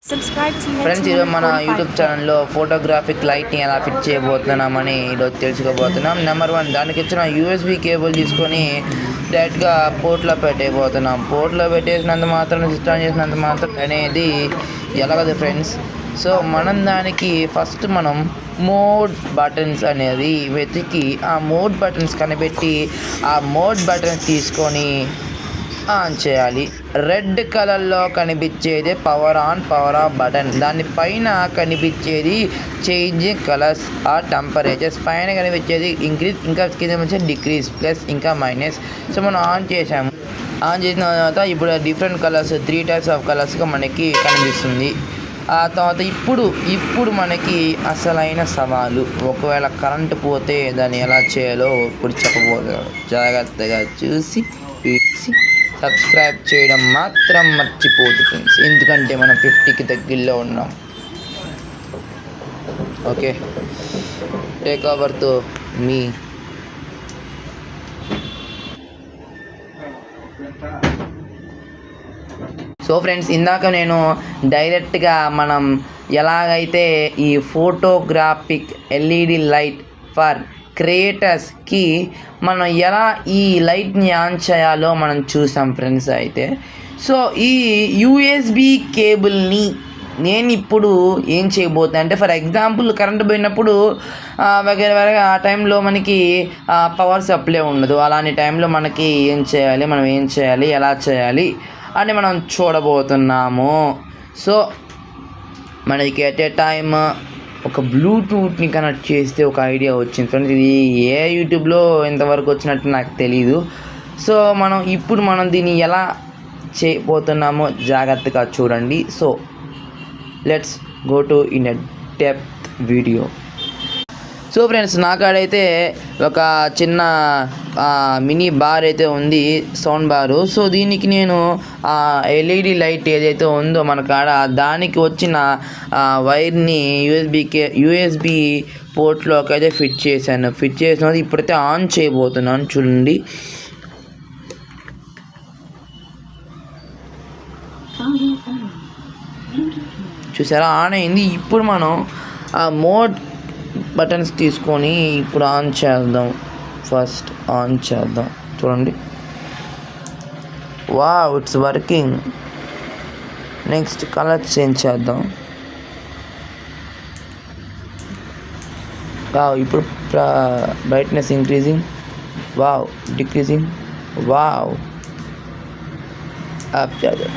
Friends, ఈరోజు మన YouTube ఛానల్లో ఫోటోగ్రాఫిక్ లైట్ని ఎలా ఫిట్ చేయబోతున్నామని ఈరోజు తెలుసుకోబోతున్నాం. నెంబర్ 1, దానికి వచ్చిన యూఎస్బీ కేబుల్ తీసుకొని డైరెక్ట్గా పోర్ట్లో పెట్టేయబోతున్నాం. పోర్ట్లో పెట్టేసినంత మాత్రం సిస్టమ్ చేసినంత మాత్రం అనేది ఎలాగదు ఫ్రెండ్స్. సో మనం దానికి ఫస్ట్ మోడ్ బటన్స్ అనేది వెతికి ఆ మోడ్ బటన్స్ కనిపెట్టి ఆ మోడ్ బటన్స్ తీసుకొని ఆన్ చేయాలి. రెడ్ కలర్లో కనిపించేది power on power of button, దానిపైన కనిపించేది చేంజింగ్ కలర్స్ ఆర్ టెంపరేచర్స్, పైన కనిపించేది ఇంక్రీజ్, ఇంకా కింద వచ్చే డిక్రీజ్, ప్లస్ ఇంకా మైనస్. సో మనం ఆన్ చేసాము. ఆన్ చేసిన తర్వాత ఇప్పుడు డిఫరెంట్ కలర్స్ 3 టైప్స్ ఆఫ్ కలర్స్గా మనకి కనిపిస్తుంది. ఆ తర్వాత ఇప్పుడు మనకి అసలైన సవాలు, ఒకవేళ కరెంటు పోతే దాన్ని ఎలా చేయాలో ఇప్పుడు చెప్పబోతున్నాడు. జాగ్రత్తగా చూసి సబ్స్క్రైబ్ చేయడం మాత్రం మర్చిపోదు ఫ్రెండ్స్, ఎందుకంటే మనం 50కి దగ్గరలో ఉన్నాం. ఓకే, టేక్ ఓవర్తో మీ సో ఫ్రెండ్స్, ఇందాక నేను డైరెక్ట్గా మనం ఎలాగైతే ఈ ఫోటోగ్రాఫిక్ ఎల్ఈడి లైట్ ఫర్ క్రియేటర్స్కి మనం ఎలా ఈ లైట్ని ఆన్ చేయాలో మనం చూసాం ఫ్రెండ్స్. అయితే సో ఈ యూఎస్బి కేబుల్ని నేను ఇప్పుడు ఏం చేయబోతున్నా అంటే, ఫర్ ఎగ్జాంపుల్ కరెంట్ పోయినప్పుడు వగేర ఆ టైంలో మనకి పవర్ సప్లై ఉండదు. అలాంటి టైంలో మనకి ఏం చేయాలి, ఎలా చేయాలి అని మనం చూడబోతున్నాము. సో మనకి ఎట్ ఏ టైమ్ ఒక బ్లూటూత్ని కనెక్ట్ చేస్తే ఒక ఐడియా వచ్చింది ఫ్రెండ్స్. ఇది ఏ యూట్యూబ్లో ఎంతవరకు వచ్చినట్టు నాకు తెలీదు. సో ఇప్పుడు మనం దీన్ని ఎలా చేయబోతున్నామో జాగ్రత్తగా చూడండి. So let's go to in a depth video. So friends, నాకాడైతే ఒక చిన్న మినీ బార్ అయితే ఉంది, సౌండ్ బారు. సో దీనికి నేను ఎల్ఈడి లైట్ ఏదైతే ఉందో మన కాడ దానికి వచ్చిన వైర్ని యూఎస్బి పోర్ట్లోకి అయితే ఫిట్ చేశాను. ఫిట్ చేసినది ఇప్పుడైతే ఆన్ చేయబోతున్నాను. చూడండి, చూసారా, ఆన్ అయింది. ఇప్పుడు మనం ఆ మోడ్ బటన్స్ తీసుకొని ఇప్పుడు ఆన్ చేద్దాం. ఫస్ట్ ఆన్ చేద్దాం. చూడండి, wow, it's working. Next colour change చేద్దాం. వావ్, ఇప్పుడు brightness increasing, wow, decreasing, wow, up చేద్దాం.